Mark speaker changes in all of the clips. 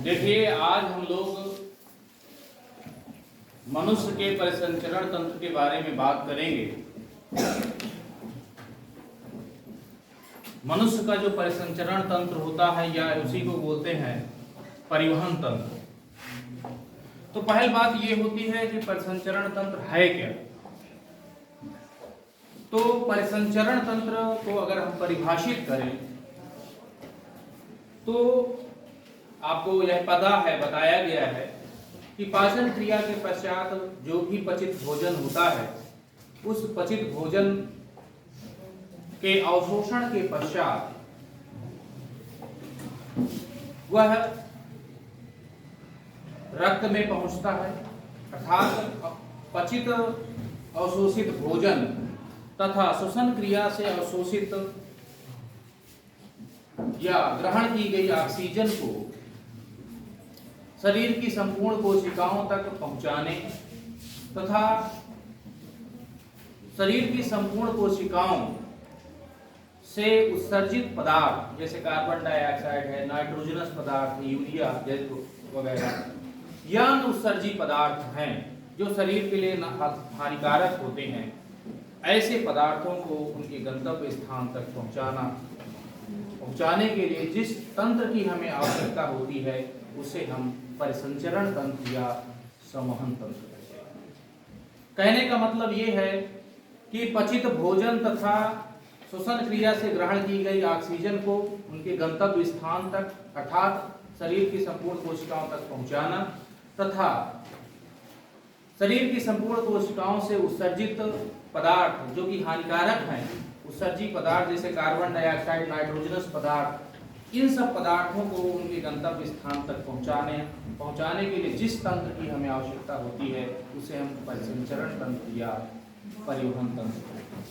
Speaker 1: देखिए, आज हम लोग मनुष्य के परिसंचरण तंत्र के बारे में बात करेंगे। मनुष्य का जो परिसंचरण तंत्र होता है या उसी को बोलते हैं परिवहन तंत्र। तो पहली बात ये होती है कि परिसंचरण तंत्र है क्या। तो परिसंचरण तंत्र को अगर हम परिभाषित करें तो आपको यह पता है, बताया गया है कि पाचन क्रिया के पश्चात जो भी पचित भोजन होता है, उस पचित भोजन के अवशोषण के पश्चात वह रक्त में पहुंचता है, अर्थात पचित अवशोषित भोजन तथा श्वसन क्रिया से अवशोषित या ग्रहण की गई ऑक्सीजन को शरीर की संपूर्ण कोशिकाओं तक पहुंचाने तथा शरीर की संपूर्ण कोशिकाओं से उत्सर्जित पदार्थ जैसे कार्बन डाइऑक्साइड है, नाइट्रोजनस पदार्थ, यूरिया वगैरह, यह उत्सर्जित पदार्थ हैं जो शरीर के लिए हानिकारक होते हैं। ऐसे पदार्थों को उनके गंतव्य स्थान तक पहुंचाने के लिए जिस तंत्र की हमें आवश्यकता होती है उसे हम परिसंचरण तंत्र या संवहन तंत्र कहते हैं। कहने का मतलब ये है कि पचित भोजन तथा श्वसन क्रिया से ग्रहण की गई ऑक्सीजन को उनके गंतव्य स्थान तक अर्थात शरीर की संपूर्ण कोशिकाओं तक पहुंचाना तथा शरीर की संपूर्ण कोशिकाओं से उत्सर्जित पदार्थ जो कि हानिकारक हैं, उत्सर्जित पदार्थ जैसे कार्बन डाइऑक्साइड, नाइट्रोजनस पदार्थ, इन सब पदार्थों को उनके गंतव्य स्थान तक पहुंचाने के लिए जिस तंत्र की हमें आवश्यकता होती है उसे हम परिसंचरण तंत्र या परिवहन तंत्र कहते हैं।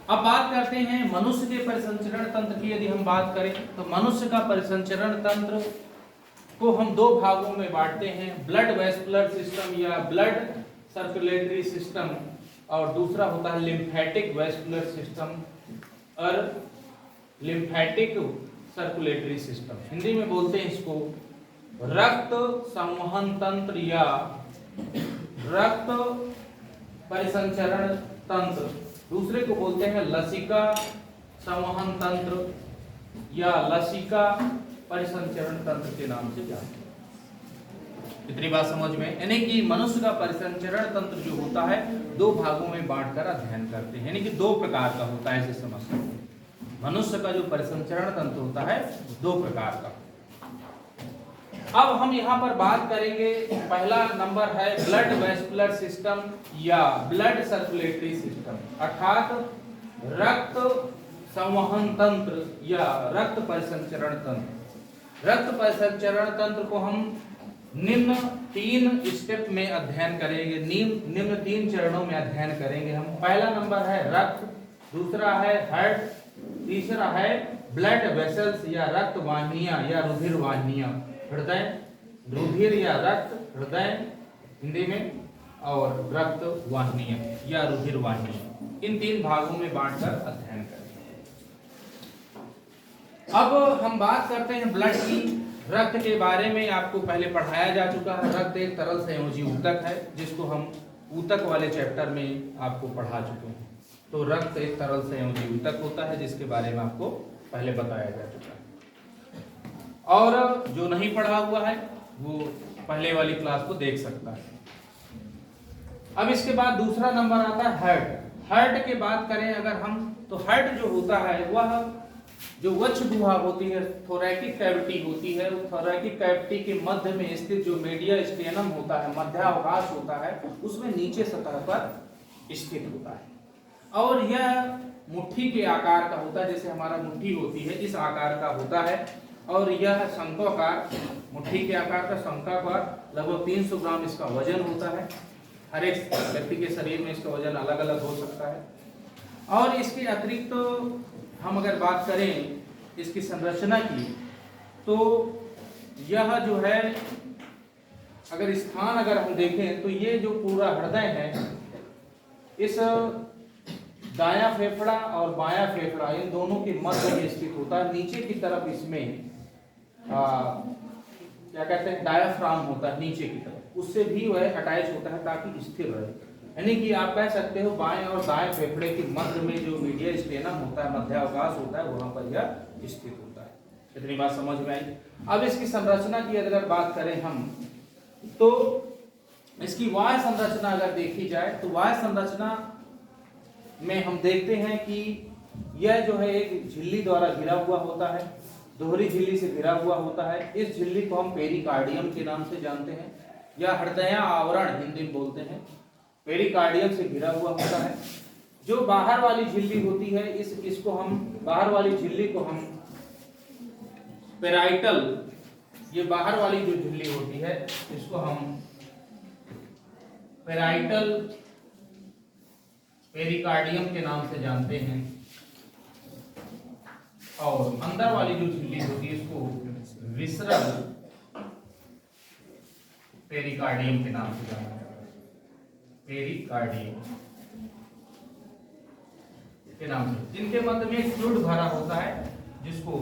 Speaker 1: अब बात करते हैं मनुष्य के परिसंचरण तंत्र की। यदि हम बात करें तो मनुष्य का परिसंचरण तंत्र को हम दो भागों में बांटते हैं, ब्लड वेस्कुलर सिस्टम या ब्लड सर्कुलेटरी सिस्टम, और दूसरा होता है लिम्फेटिक वेस्कुलर सिस्टम और लिम्फेटिक सर्कुलेटरी सिस्टम। हिंदी में बोलते हैं इसको रक्त संवहन तंत्र या रक्त परिसंचरण तंत्र, दूसरे को बोलते हैं लसिका संवहन तंत्र या लसिका परिसंचरण तंत्र के नाम से जानते हैं। इतनी बात समझ में, यानी कि मनुष्य का परिसंचरण तंत्र जो होता है दो भागों में बांटकर अध्ययन करते हैं, यानी कि दो प्रकार का होता है। ऐसे समझ सकते हैं मनुष्य का जो परिसंचरण तंत्र होता है दो प्रकार का। अब हम यहाँ पर बात करेंगे, पहला नंबर है ब्लड वेस्कुलर सिस्टम या ब्लड सर्कुलेटरी सिस्टम, अर्थात रक्त संवहन तंत्र या रक्त परिसंचरण तंत्र। रक्त परिसंचरण तंत्र को हम निम्न तीन स्टेप में अध्ययन करेंगे, निम्न तीन चरणों में अध्ययन करेंगे हम। पहला नंबर है रक्त, दूसरा है हार्ट, तीसरा है ब्लड वेसल्स या रक्त वाहिनियां या रुधिर वाहिनियां, हृदय, रुधिर या रक्त हृदय हिंदी में, और रक्त वाहिनियां या रुधिर वाहिनियां, इन तीन भागों में बांटकर अध्ययन करेंगे। अब हम बात करते हैं ब्लड की। रक्त के बारे में आपको पहले पढ़ाया जा चुका है। रक्त एक तरल संयोजी ऊतक है जिसको हम ऊतक वाले चैप्टर में आपको पढ़ा चुके हैं। तो रक्त एक तरल संयोजी ऊतक होता है जिसके बारे में आपको पहले बताया जा चुका है, और जो नहीं पढ़ा हुआ है वो पहले वाली क्लास को देख सकता है। अब इसके बाद दूसरा नंबर आता है हार्ट। हार्ट की बात करें अगर हम, तो हार्ट जो होता है वह जो वक्ष गुहा होती है, थोरैकिक कैविटी होती है, थोरैकिक कैविटी के मध्य में स्थित जो मीडिया स्टेनम होता है, मध्यावकाश होता है, उसमें नीचे सतह पर स्थित होता है और यह मुट्ठी के आकार का होता है, जैसे हमारा मुट्ठी होती है इस आकार का होता है, और यह शंक्वाकार, मुट्ठी के आकार का शंक्वाकार, लगभग 300 ग्राम इसका वजन होता है। हर एक व्यक्ति के शरीर में इसका वजन अलग अलग हो सकता है। और इसके अतिरिक्त तो हम अगर बात करें इसकी संरचना की, तो यह जो है अगर स्थान अगर हम देखें तो ये जो पूरा हृदय है, इस दायां फेफड़ा और बायां फेफड़ा इन दोनों के मध्य में स्थित होता है। नीचे की तरफ इसमें क्या कहते हैं डायाफ्राम होता है नीचे की तरफ, उससे भी वह अटैच होता है ताकि स्थिर रहे। यानी कि आप कह सकते हो बाएं और दाएं फेफड़े के मध्य में जो मीडिया स्टेनम होता है, मध्यावकाश होता है, वहां पर यह स्थित होता है। इतनी बात समझ में आई। अब इसकी संरचना की अगर बात करें हम, तो इसकी वाय संरचना अगर देखी जाए तो वाय संरचना में हम देखते हैं कि यह जो है एक झिल्ली द्वारा घिरा हुआ होता है, दोहरी झिल्ली से घिरा हुआ होता है। इस झिल्ली को हम पेरिकार्डियम के नाम से जानते हैं या हृदय आवरण हिंदी में बोलते हैं। पेरिकार्डियम से घिरा हुआ होता है। जो बाहर वाली झिल्ली होती है इसको हम बाहर वाली झिल्ली को हम पेराइटल, ये बाहर वाली जो झिल्ली होती है इसको हम पेराइटल पेरिकार्डियम के नाम से जानते हैं, और अंदर वाली जो झिल्ली होती है इसको विसरल पेरिकार्डियम के नाम से जानते हैं। पेरिकार्डियम के नाम से, जिनके मध्य में फ्लूइड भरा होता है जिसको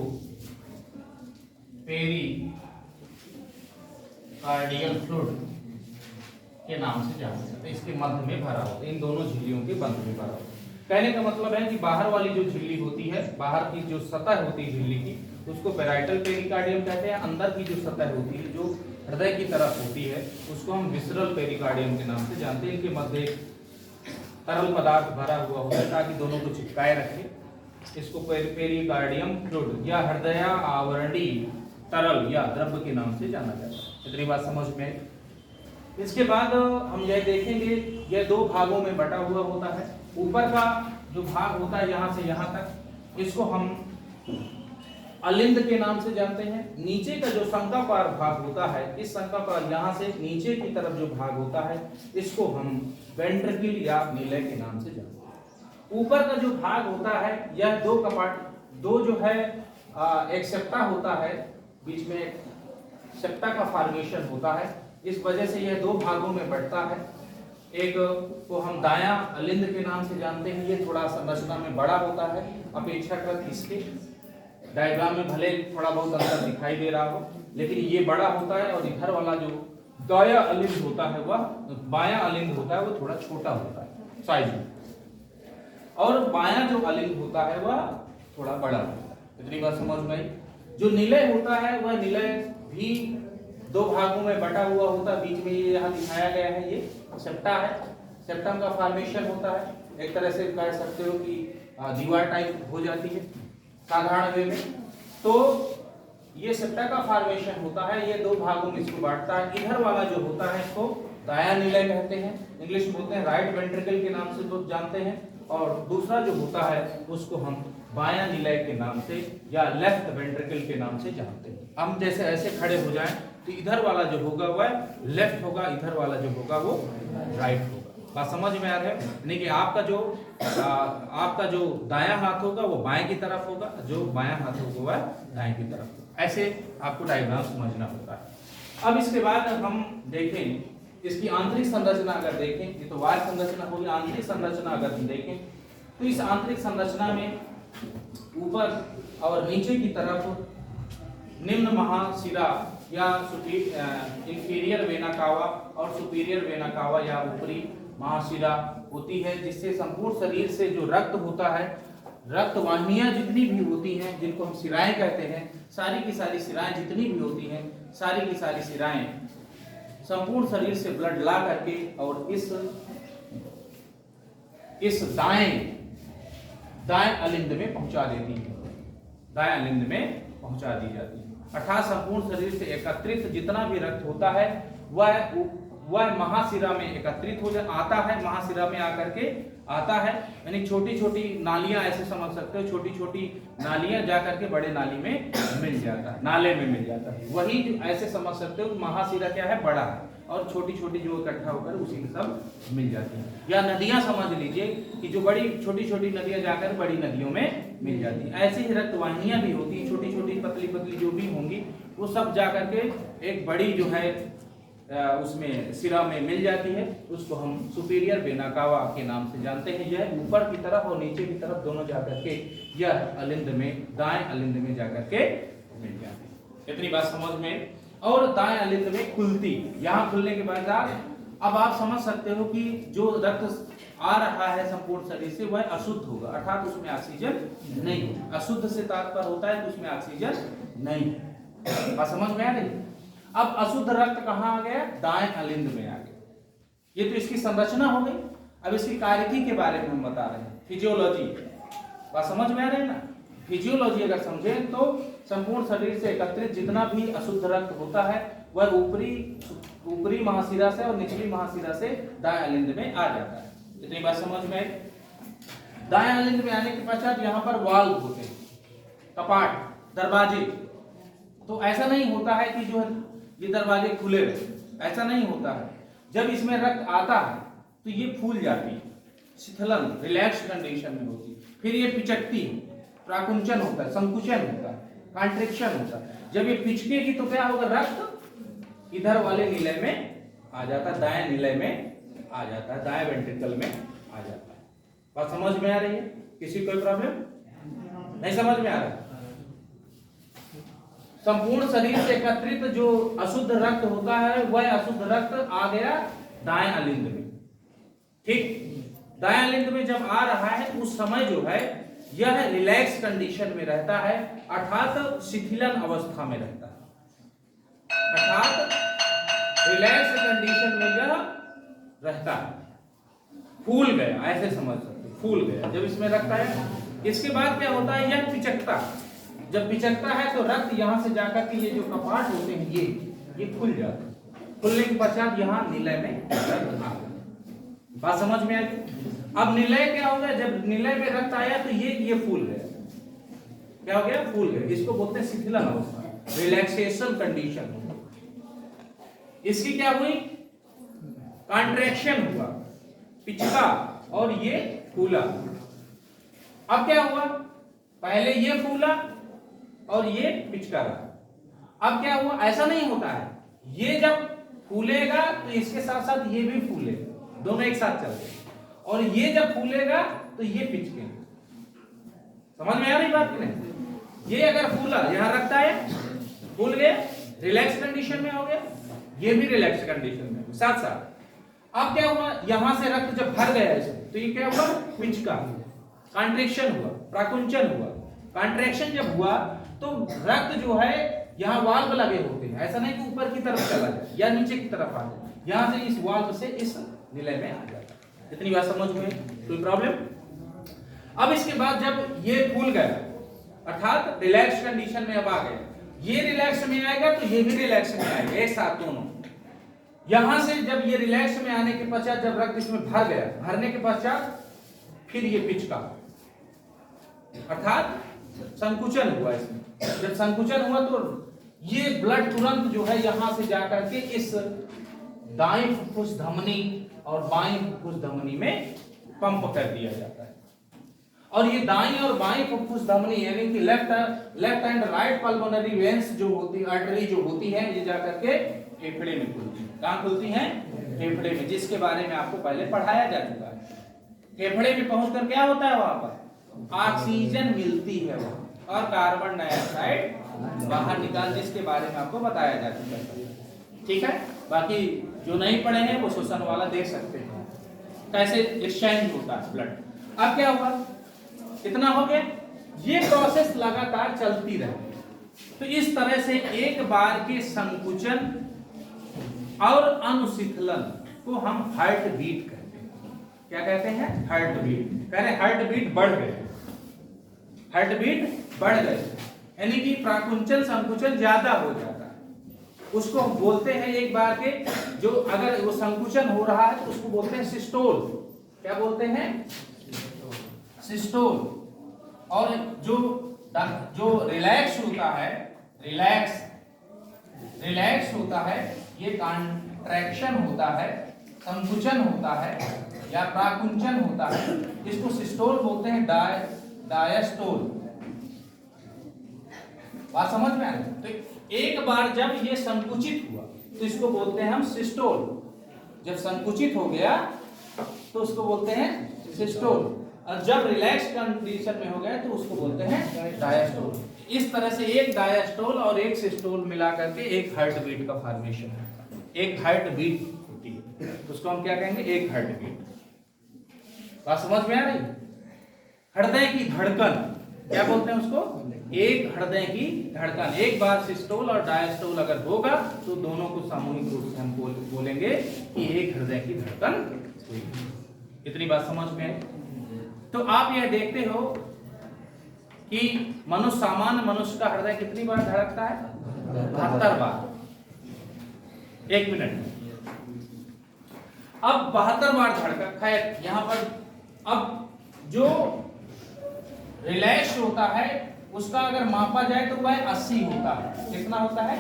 Speaker 1: पेरिकार्डियल फ्लूइड के नाम से जाना जाता है। इसके मध्य में भरा होता है, इन दोनों झिल्लियों के मध्य में भरा होता है। कहने का मतलब है कि बाहर वाली जो झिल्ली होती है, बाहर की जो सतह होती है झिल्ली की, उसको पेराइटल पेरिकार्डियम कहते हैं। अंदर की जो सतह होती है जो हृदय की तरफ होती है उसको हम विसरल पेरिकार्डियम के नाम से जानते हैं। इनके मध्य तरल पदार्थ भरा हुआ होता है ताकि दोनों को चिपकाए रखे। इसको पेरिकार्डियम फ्लूइड या हृदय आवरणी तरल या द्रव्य के नाम से जाना जाता है। इतनी बात समझ में आई। इसके बाद हम यह देखेंगे, यह दो भागों में बटा हुआ होता है। ऊपर का जो भाग होता है यहाँ से यहाँ तक, इसको हम अलिंद के नाम से जानते हैं। नीचे का जो शंक्वाकार भाग होता है, इस शंक्वाकार यहाँ से नीचे की तरफ जो भाग होता है इसको हम वेंट्रिकल या निलय के नाम से जानते हैं। ऊपर का जो भाग होता है यह दो कपाट, दो जो है एक सेप्टा होता है, बीच में एक सेप्टा का फॉर्मेशन होता है। इस वजह से यह दो भागों में बढ़ता है। एक को हम दायां अलिंद के नाम से जानते हैं। ये थोड़ा संरचना में बड़ा होता है अपेक्षाकृत इसके। डायग्राम में भले थोड़ा बहुत अंतर दिखाई दे रहा हो, लेकिन ये बड़ा होता है। और इधर वाला जो दायां अलिंद होता है वह बायां अलिंद होता है, वो थोड़ा छोटा होता है साइज में, और बायां जो अलिंद होता है वह थोड़ा बड़ा होता है। इतनी बात समझ में आई। जो निलय होता है वह निलय भी दो भागों में बटा हुआ होता है। बीच में ये यहाँ दिखाया गया है, ये सेप्टा है, सेप्टम का फॉर्मेशन होता है। एक तरह से कह सकते हो कि दीवार टाइप हो जाती है साधारण वे में। तो ये सेप्टा का फॉर्मेशन होता है, ये दो भागों में इसको बांटता है। इधर वाला जो होता है इसको दायां निलय कहते हैं, इंग्लिश में बोलते हैं राइट वेंट्रिकल के नाम से तो जानते हैं। और दूसरा जो होता है उसको हम बायां निलय के नाम से या लेफ्ट वेंट्रिकल के नाम से जानते हैं। हम जैसे ऐसे खड़े हो जाएं तो इधर वाला जो होगा वह लेफ्ट होगा, इधर वाला जो होगा वो राइट होगा। बात समझ में आ रहा है? यानी कि आपका जो दायां हाथ होगा वो बाएं की तरफ होगा, जो बायां हाथ होगा वह दाएं की तरफ होगा। ऐसे आपको डायग्राम समझना होता है। अब इसके बाद हम देखें इसकी आंतरिक संरचना। अगर देखें, ये तो बाह्य संरचना होगी। आंतरिक संरचना अगर हम देखें तो इस आंतरिक संरचना में ऊपर और नीचे की तरफ निम्न महाशिरा या इंफीरियर वेना कावा और सुपीरियर वेना कावा या ऊपरी महाशिरा होती है, जिससे संपूर्ण शरीर से जो रक्त होता है, रक्त वाहिनियां जितनी भी होती हैं, जिनको हम शिराएं कहते हैं, सारी की सारी शिराएं जितनी भी होती हैं, सारी की सारी शिराएं संपूर्ण शरीर से ब्लड ला करके और इस दाएं अलिंद में पहुंचा देती है, दाएं अलिंद में पहुंचा दी जाती है। अर्थात संपूर्ण शरीर से एकत्रित जितना भी रक्त होता है वह महाशिरा में एकत्रित हो आता है, महाशिरा में आकर के आता है। यानी छोटी छोटी नालियां, ऐसे समझ सकते हो, छोटी छोटी नालियां जाकर के बड़े नाली में मिल जाता है, नाले में मिल जाता है। वही ऐसे समझ सकते हो महाशिरा क्या है, बड़ा है, और छोटी छोटी जो इकट्ठा होकर उसी में सब मिल जाती है। या नदियां समझ लीजिए कि जो बड़ी छोटी छोटी नदियां जाकर बड़ी नदियों में मिल जाती है। ऐसी ही रक्त वाहिनियां भी होती है, छोटी छोटी पतली पतली जो भी होंगी वो सब जाकर के एक बड़ी जो है उसमें सिरा में मिल जाती है। उसको हम सुपीरियर वेना कावा के नाम से जानते हैं। यह ऊपर की तरफ और नीचे की तरफ दोनों जाकर के यह अलिंद में, दाएं अलिंद में जाकर के मिल जाती है। इतनी बात समझ में। और दाएं अलिंद में खुलती, यहाँ खुलने के बाद अब आप समझ सकते हो कि जो रक्त आ रहा है संपूर्ण शरीर से वह अशुद्ध होगा, अर्थात उसमें ऑक्सीजन नहीं होगा। अशुद्ध से तात्पर्य होता है कि उसमें ऑक्सीजन नहीं है। बात समझ में आ रही? अब अशुद्ध रक्त कहाँ आ गया? दाएं अलिंद में आ गया। ये तो इसकी संरचना हो गई। अब इसकी कार्यकी के बारे में हम बता रहे हैं, फिजियोलॉजी। बात समझ में आ रही है ना? फिजियोलॉजी अगर समझें तो संपूर्ण शरीर से एकत्रित जितना भी अशुद्ध रक्त होता है वह ऊपरी महाशिरा से और निचली महाशिरा से दाएं अलिंद में आ जाता है। इतनी बात समझ में आई? दाएं अलिंद में आने के पश्चात यहाँ पर वाल्व होते हैं, कपाट, दरवाजे। तो ऐसा नहीं होता है कि जो ये दरवाजे खुले रहे, ऐसा नहीं होता है। जब इसमें रक्त आता है तो ये फूल जाती है, शिथिलन, रिलैक्स कंडीशन में होती है। फिर ये पिचकती है, प्राकुंचन होता है, संकुचन होता है, कॉन्ट्रैक्शन होता है। जब ये पिचकेगी तो क्या होगा? रक्त इधर वाले निलय में आ जाता है, दाएं निलय में आ जाता है, दाएं वेंट्रिकल में आ जाता है। बात समझ में आ रही है? किसी कोई प्रॉब्लम नहीं समझ में आ रहा? संपूर्ण शरीर से एकत्रित जो अशुद्ध रक्त होता है वह अशुद्ध रक्त आ गया दाएं अलिंद में। ठीक, दाएं अलिंद में जब आ रहा है उस समय जो है यह रिलैक्स कंडीशन में रहता है, अर्थात शिथिलन अवस्था में रहता है, अर्थात रिलैक्स कंडीशन में यह रहता है। फूल गया, ऐसे समझ सकते, फूल गया जब इसमें रक्त आया। इसके बाद क्या होता है? यह पिचकता। जब पिचकता है तो रक्त यहां से जाकर के ये जो कपाट होते हैं ये खुल जाते हैं। खुलने के पश्चात यहाँ निलय में रक्त आ गया। बात समझ में आई? अब निलय क्या हो गया? जब निलय में रक्त आया तो ये फूल गया। क्या हो गया? फूल गया। इसको बोलते हैं शिथिलन अवस्था, रिलैक्सेशन कंडीशन। इसकी क्या हुई? कॉन्ट्रैक्शन हुआ, पिचका और ये फूला। अब क्या हुआ? पहले ये फूला और ये पिचका रहा। अब क्या हुआ? ऐसा नहीं होता है, ये जब फूलेगा तो इसके साथ साथ ये भी फूलेगा, दोनों एक साथ चलते हैं। और ये जब फूलेगा तो ये पिचकेगा। समझ में आ रही बात की नहीं? ये अगर फूला, यहां रखता है, फूल गया, रिलैक्स कंडीशन में हो गया, ये भी रिलैक्स कंडीशन में साथ साथ। अब क्या हुआ? यहां से रक्त जब भर गया इसमें तो ये क्या हुआ? पिचका, कॉन्ट्रैक्शन हुआ, प्राकुंचन हुआ। कॉन्ट्रैक्शन जब हुआ तो रक्त जो है यहाँ वाल्व लगे होते हैं, ऐसा नहीं कि ऊपर की तरफ चला जाए या नीचे की तरफ आ जाए, यहां से इस वाल्व से इस निलय में आ जाता है। इतनी बात समझ में? कोई प्रॉब्लम? अब इसके बाद जब ये फूल गया अर्थात रिलैक्स कंडीशन में अब आ गया, ये रिलैक्स में आएगा तो ये भी रिलैक्स में आएगा, एक साथ दोनों। यहां से जब ये रिलैक्स में आने के पश्चात जब रक्त इसमें भर गया, भरने के पश्चात फिर ये पिचका अर्थात संकुचन हुआ। इसमें जब संकुचन हुआ तो ये ब्लड तुरंत जो है यहां से जाकर के इस दाएं फुफ्फुस धमनी और बाएं फुफ्फुस धमनी में पंप कर दिया जाता है। और ये दाएं और बाएं फुफ्फुस धमनी यानी कि left and right pulmonary veins जो होती, आर्टरी जो होती है, ये जाकर के फेफड़े में खुलती है। कहां खुलती हैं? फेफड़े में, जिसके बारे में आपको पहले पढ़ाया जा चुका है। फेफड़े में पहुंचकर क्या होता है? वहां पर ऑक्सीजन मिलती है और कार्बन डाइऑक्साइड बाहर निकाल, जिसके बारे में आपको बताया जा चुका है। ठीक है, बाकी जो नहीं पढ़े हैं वो शोषण वाला देख सकते हैं कैसे एक्सचेंज होता है ब्लड। अब क्या हुआ? इतना हो गया। ये प्रोसेस लगातार चलती रहे तो इस तरह से एक बार के संकुचन और अनुशीतलन को हम हार्ट बीट कहते हैं। क्या कहते हैं? Heart beat. कह रहे हार्ट बीट बढ़ गए, हार्ट बीट बढ़ गए, यानी कि प्राकुंचन संकुचन ज्यादा हो जाता है। उसको हम बोलते हैं एक बार के, जो अगर वो संकुचन हो रहा है तो उसको बोलते हैं सिस्टोल। क्या बोलते हैं? सिस्टोल। और जो रिलैक्स होता है, रिलैक्स होता है, ये कॉन्ट्रैक्शन होता है, संकुचन होता है या प्राकुंचन होता है, इसको सिस्टोल बोलते हैं, डायस्टोल। बात समझ में आ रही? तो एक बार जब ये संकुचित हुआ तो इसको बोलते हैं हम सिस्टोल। जब संकुचित हो गया तो उसको बोलते हैं सिस्टोल, और जब रिलैक्स कंडीशन में हो गया तो उसको बोलते हैं डायस्टोल। इस तरह से एक डायस्टोल और एक सिस्टोल मिला करके एक हार्ट बीट का फॉर्मेशन होता है, एक हार्ट बीट होती है, उसको हम क्या कहेंगे, एक हार्ट बीट। बात समझ में आ रही? हृदय की धड़कन क्या बोलते हैं उसको, एक हृदय की धड़कन। एक बार सिस्टोल और डायस्टोल अगर होगा तो दोनों को सामूहिक रूप से हम बोलेंगे कि एक हृदय की धड़कन हुई। इतनी बात समझ में है? तो आप यह देखते हो कि मनुष्य, सामान्य मनुष्य का हृदय कितनी बार धड़कता है, 72 बार एक मिनट में। अब 72 बार धड़का, खैर यहाँ पर अब जो रिलैक्स होता है उसका अगर मापा जाए तो वह 80 होता है। कितना होता है,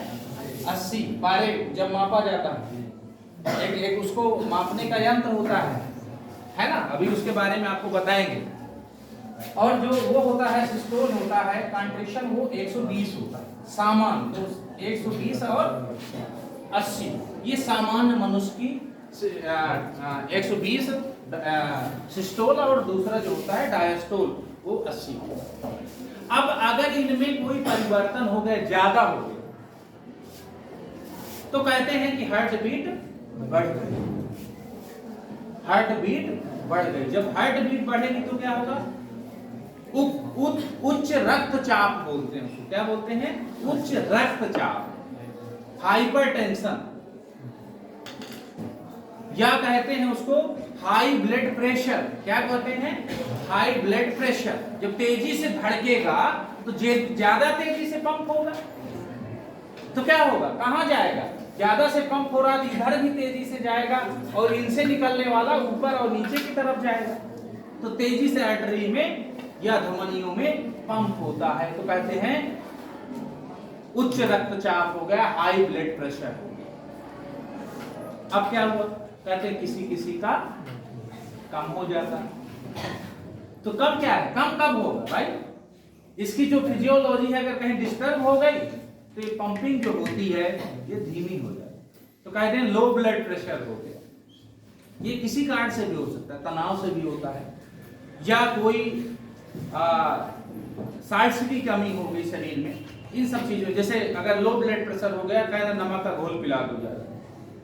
Speaker 1: 80 बारे जब मापा जाता है। एक उसको मापने का यंत्र होता है ना, अभी उसके बारे में आपको बताएंगे। और जो वो होता है सिस्टोल होता है, कॉन्ट्रैक्शन वो 120 होता है सामान्य, तो 120 और 80 ये सामान्य मनुष्य की 120 सिस्टोल, और दूसरा जो होता है डायस्टोल वो 80। अब अगर इनमें कोई परिवर्तन हो गया, ज्यादा हो गया, तो कहते हैं कि हार्ट बीट बढ़ गई, हार्ट बीट बढ़ गई। जब हार्ट बीट बढ़ेगी तो क्या होगा, उच्च रक्तचाप बोलते हैं उसको, क्या बोलते हैं, उच्च रक्तचाप, हाइपरटेंशन, या कहते हैं उसको हाई ब्लड प्रेशर। क्या कहते हैं, हाई ब्लड प्रेशर। जब तेजी से धड़केगा तो ज्यादा तेजी से पंप होगा, तो क्या होगा, कहां जाएगा, ज्यादा से पंप हो रहा है इधर भी तेजी से जाएगा, और इनसे निकलने वाला ऊपर और नीचे की तरफ जाएगा, तो तेजी से आर्टरी में या धमनियों में पंप होता है। तो कहते हैं उच्च रक्तचाप हो गया, हाई ब्लड प्रेशर हो गया। अब क्या हुआ, कहते हैं किसी किसी का कम हो जाता है। तो कम क्या है, कम कब होगा भाई, इसकी जो फिजियोलॉजी है अगर कहीं डिस्टर्ब हो गई तो ये पंपिंग जो होती है ये धीमी हो जाती। तो कहते हैं लो ब्लड प्रेशर हो गया। ये किसी कारण से भी हो सकता है, तनाव से भी होता है, या कोई साल्ट्स की कमी हो गई शरीर में, इन सब चीजों। जैसे अगर लो ब्लड प्रेशर हो गया, कहते हैं नमक का घोल पिला दो ज्यादा।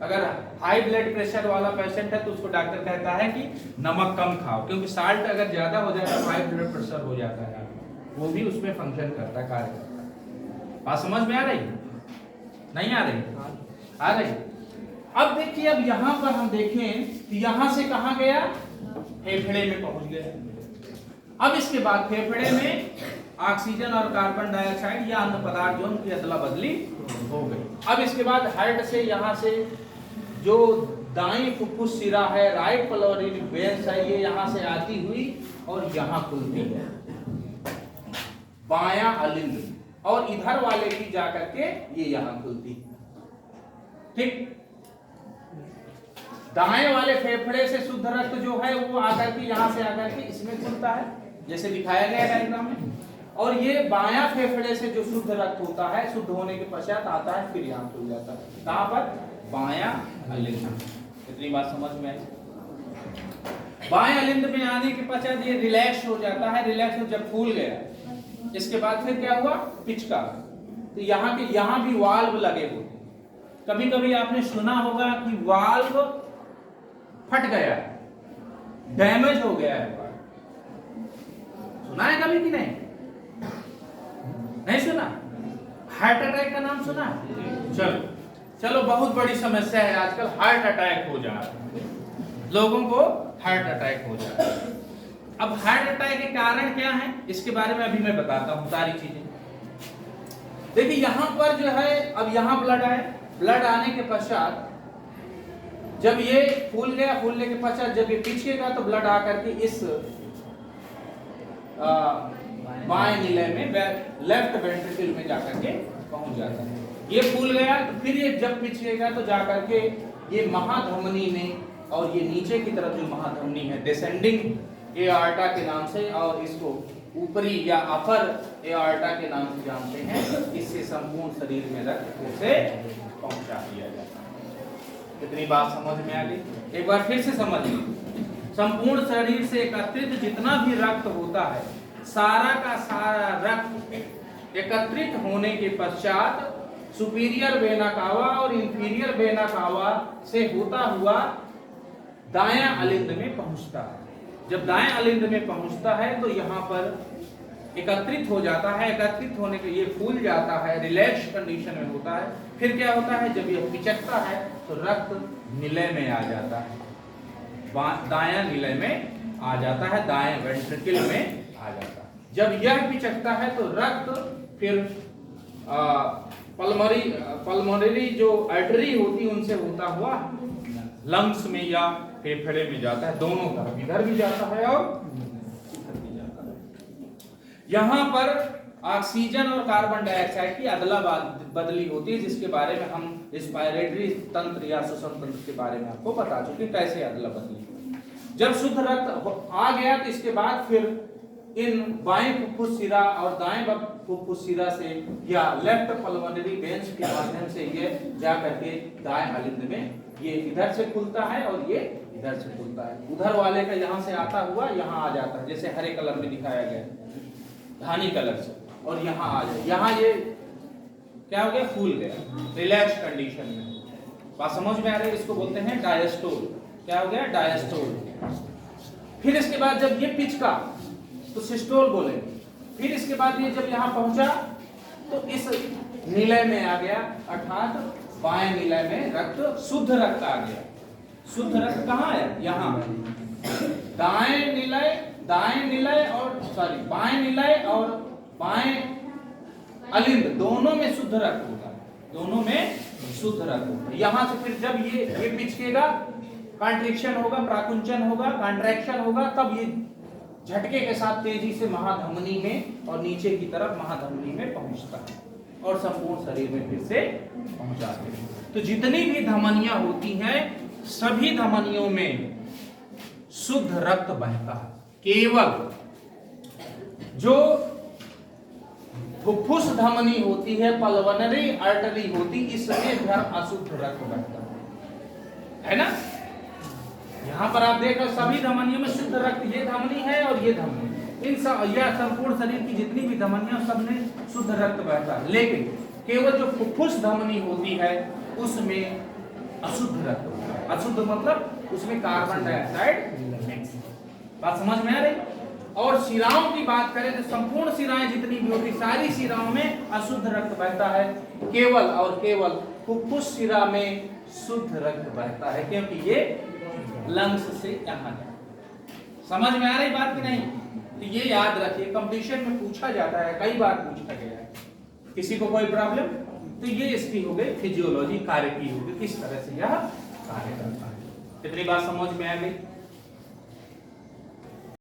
Speaker 1: अगर हाई ब्लड प्रेशर वाला पेशेंट है तो उसको डॉक्टर कहता है कि नमक कम खाओ, क्योंकि साल्ट अगर ज्यादा हो जाता है हाई ब्लड प्रेशर हो जाता है, वो भी उसमें फंक्शन करता है, कार्य करता है। बात समझ में आ रही, नहीं आ रही, आ रही? अब देखिए, अब यहाँ पर हम देखें कि यहाँ से कहाँ गया, फेफड़े में पहुंच गया। अब इसके बाद फेफड़े में ऑक्सीजन और कार्बन डाइऑक्साइड या अन्य पदार्थ जो उनकी अदला बदली हो गई। अब इसके बाद हार्ट से, यहाँ से जो दाएं फुफ्फुस सिरा है, राइट प्लोरिन वेन्स है, ये यहाँ से आती हुई और यहाँ खुलती है बायां अलिंद, और इधर वाले की जाकर के ये यहाँ खुलती है। ठीक, दाएं वाले फेफड़े से शुद्ध रक्त जो है वो आकर के यहाँ से आकर के इसमें खुलता है, जैसे दिखाया गया डायग्राम में। और ये बायां फेफड़े से जो शुद्ध रक्त होता है, शुद्ध होने के पश्चात आता है, फिर यहाँ खुल जाता है। कहाँ पर, बायां अलिंद। इतनी बात समझ में आई? बाएं अलिंद में आने के पश्चात ये रिलैक्स हो जाता है। रिलैक्स हो जब फूल गया, इसके बाद फिर क्या हुआ, पिचका। तो यहाँ भी वाल्व लगे हुए। कभी कभी आपने सुना होगा कि वाल्व फट गया, डैमेज हो गया है, सुना है कभी कि नहीं? नहीं सुना? हार्ट अटैक का नाम सुना? चलो चलो, बहुत बड़ी समस्या है आजकल, हार्ट अटैक हो जा रहा है, लोगों को हार्ट अटैक हो जा रहा है। अब हार्ट अटैक के कारण क्या है, इसके बारे में अभी मैं बताता हूं सारी चीजें। देखिए यहां पर जो है, अब यहां ब्लड आए, ब्लड आने के पश्चात जब ये फूल गया, फूलने के पश्चात जब ये पिचकेगा तो ब्लड आकर के इस बाएं निलय में, लेफ्ट वेंट्रिकल में जाकर के पहुंच जाता है। ये फूल गया तो फिर ये जब पिचकेगा तो जाकर के ये महाधमनी में, और ये नीचे की तरफ जो महाधमनी है डिसेंडिंग एआर्टा के नाम से, और इसको ऊपरी या अपर एआर्टा के नाम से जानते हैं, इससे संपूर्ण शरीर में रक्त से पहुंचा दिया जाता है। कितनी बात समझ में आ गई? एक बार फिर से समझ लीजिए, संपूर्ण शरीर से एकत्रित जितना भी रक्त होता है, सारा का सारा रक्त एकत्रित होने के पश्चात सुपीरियर वेना कावा और इंफीरियर वेना कावा से होता हुआ दायां अलिंद में पहुंचता है। जब दाएं अलिंद में पहुंचता है तो यहाँ पर एकत्रित हो जाता है। एकत्रित होने के ये फूल जाता है, रिलैक्स कंडीशन में होता है। फिर क्या होता है, जब यह पिचकता है तो रक्त निलय में आ जाता है, दायां निलय में आ जाता है, दाएं वेंट्रिकल में आ जाता है। जब यह पिचकता है तो रक्त फिर पल्मोनरी जो आर्टरी होती है उनसे होता हुआ लंग्स में या फेफड़े में जाता है, दोनों तरफ, इधर भी जाता है और इधर भी जाता है। यहाँ पर ऑक्सीजन और कार्बन डाइऑक्साइड की अदला बदली होती है, जिसके बारे में हम रेस्पिरेटरी तंत्र या श्वसन तंत्र के बारे में आपको बता चुके कैसे अदला बदली। जब शुद्ध रक्त आ गया तो इसके बाद फिर इन बाएं फुफ्फुस शिरा और दाएं फुफ्फुस शिरा से या लेफ्ट पल्मोनरी वेन्स के माध्यम से ये जा करके दाएं अलिंद में ये इधर से खुलता है और ये इधर से खुलता है। उधर वाले का यहाँ से आता हुआ यहाँ आ जाता है, जैसे हरे कलर में दिखाया गया धानी कलर से, और यहाँ आ जाए। यहाँ ये क्या हो गया, फूल गया रिलैक्स कंडीशन में। बात समझ में आ रही है? इसको बोलते हैं डायस्टोल। क्या हो गया, डायस्टोल। फिर इसके बाद जब ये पिचका तो सिस्टोल बोलेंगे। फिर इसके बाद ये जब यहाँ पहुंचा तो इस निलय में आ गया, अर्थात बाएं निलय में रक्त, शुद्ध रक्त आ गया। शुद्ध रक्त कहाँ है, यहाँ। दाएं निलय और सॉरी बाएं निलय और बाएं अलिंद दोनों में शुद्ध रक्त होगा, दोनों में शुद्ध रक्त होगा। यहाँ से फिर जब ये पिचकेगा, कॉन्ट्रिक्शन होगा, प्राकुंचन होगा, कॉन्ट्रैक्शन होगा, तब ये झटके के साथ तेजी से महाधमनी में और नीचे की तरफ महाधमनी में पहुंचता है और संपूर्ण शरीर में फिर से पहुंचाते हैं। तो जितनी भी धमनियां होती हैं सभी धमनियों में शुद्ध रक्त बहता है। केवल जो फुफ्फुस धमनी होती है, पल्मोनरी आर्टरी होती, इसमें अशुद्ध रक्त बहता है ना। यहाँ पर आप देख रहे हो सभी धमनियों में शुद्ध रक्त, ये धमनी है और ये धमनी, इन सब यह संपूर्ण शरीर की जितनी भी धमनियां सब में शुद्ध रक्त बहता है। लेकिन केवल जो फुफ्फुस धमनी होती है उसमें अशुद्ध रक्त होता है। अशुद्ध मतलब उसमें कार्बन डाइऑक्साइड मिक्स। बात समझ में आ रही? और शिराओं की बात करें तो संपूर्ण शिराएं जितनी भी होती, सारी शिराओं में अशुद्ध रक्त बहता है। केवल और केवल फुफ्फुस शिरा में शुद्ध रक्त बहता है, क्योंकि ये लंग्स से यहाँ जाए। समझ में आ रही बात की नहीं? तो ये याद रखिए, कंपटीशन में पूछा जाता है, कई बार पूछा गया है। किसी को कोई प्रॉब्लम, तो ये इसकी हो गई फिजियोलॉजी, कार्य की होगी, किस तरह से यह कार्य करता है। कितनी बात समझ में आ गई?